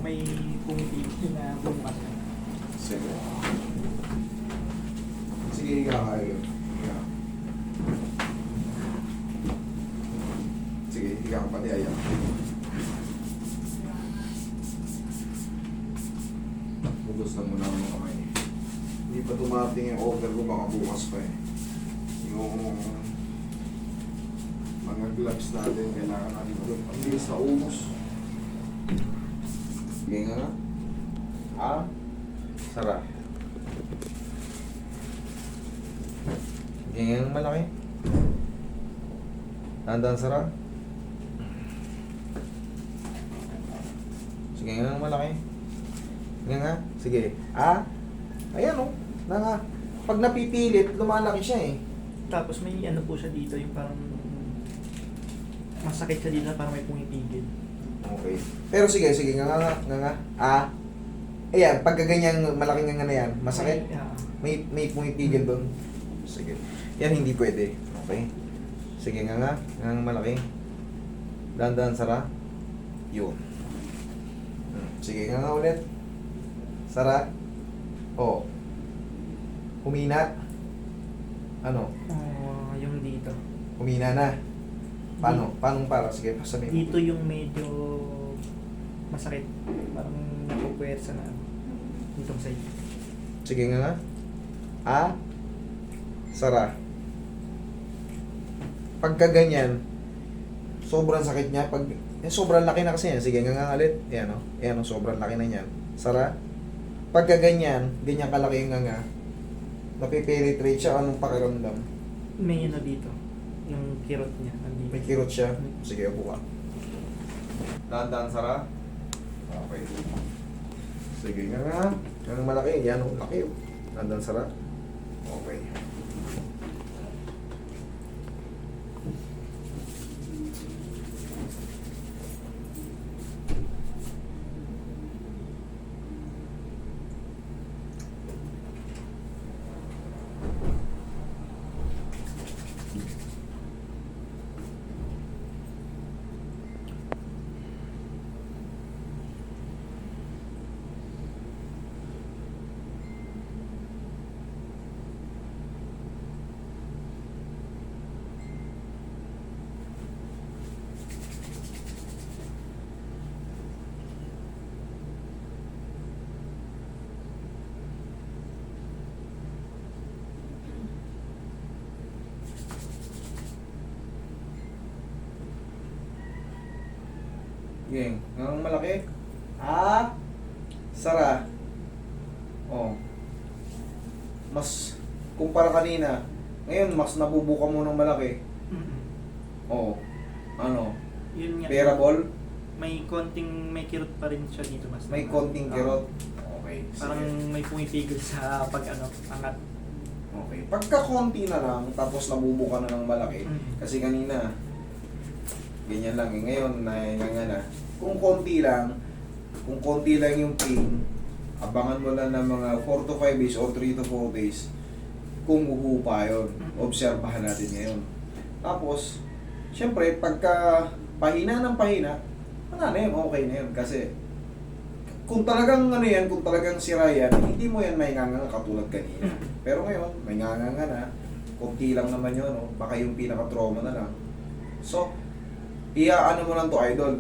may pumipigil na bumas. Sige. Sige, higa ka. Higa. Sige, higa ka pati ayan. Budos na muna ang mga kamay. Hindi pa tumating yung order ko, baka bukas pa eh. Yung mga gloves natin, kailangan natin ito. Ang bilis na ubos. Sige nga. Sara. Sige nga malaki. Tandaan sara. Sige nga malaki. Sige nga. Sige. Ayan o. Pag napipilit, lumalaki siya eh. Tapos may ano po siya dito, yung parang masakit siya dito, parang may pumipigil. Okay. Pero sige nga. Ayan, pagka ganyang malaking nga na yan, masakit. May pumipigil doon. Sige. Yan hindi pwede. Okay. Sige nga malaki. Dahan-dahan sara. Yun. Sige nga ulit. Sara. Humina. Ano? Yung dito. Humina na. Paano? Paano para? Sige, pasabihin mo. Dito yung medyo masakit. Parang napupuwersa na ditong side. Sige nga. Sara. Pagka ganyan, sobrang sakit niya. Sobrang laki na kasi yan. Sige nga ulit. Ayan o. Ayan o, sobrang laki na yan. Sara. Pagka ganyan kalaki yung nga. Napipenetrate siya. Anong pakiramdam? May ano dito. Yung kirot niya. Nandito. May kirot siya. Sige, upo ka. Dahan-dahan, Sara. Okay. Sige nga. Yung malaki. Yan o, laki o. Dahan-dahan, Sara. Okay. Gang, ang malaki. Sara. Mas kumpara kanina. Ngayon mas nabubuka mo ng malaki. Ano? Yun nga. Bearable? May kirot pa rin siya dito mas. May konting kirot. Okay. Parang Sige. may pumipigil sa angat. Okay. Pagka konti na lang, tapos nabubuka na ng malaki. Kasi kanina, ganyan lang. Ngayon, na. Kung konti lang yung pain, abangan mo lang ng mga 4 to 5 days or 3 to 4 days kung huhupa yun. Obserbahan natin ngayon. Tapos, syempre, pagka pahina ng pahina, wala na yun, okay na yun. Kasi, kung talagang kung talagang sira yan, hindi mo yan mainganga katulad kanina. Pero ngayon, may nganga na, konti lang naman yun, no? Baka yung pinaka-trauma na lang. So, iaano mo lang to, idol.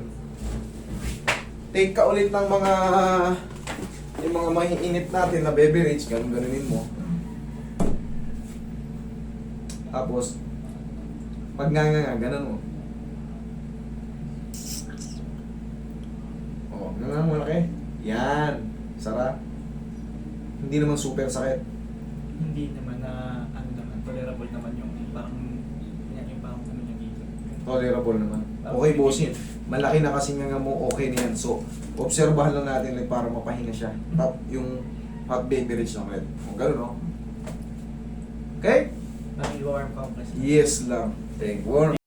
Take ka ulit ng yung mga mahiinit natin na beverage, ganunin mo. Tapos, pag ganun mo. Ganun mo laki. Yan. Sara. Hindi naman super sakit. Hindi naman na tolerable naman yung parang yung parang niya dito. Tolerable naman. Okay, bossing. Malaki na kasi nga mo, okay na yan. So, obserbahan lang natin para mapahinga siya. Yung hot beverage ng red. Ganun, no? Okay? Parang i-warm compress. Yes lang. Thank you.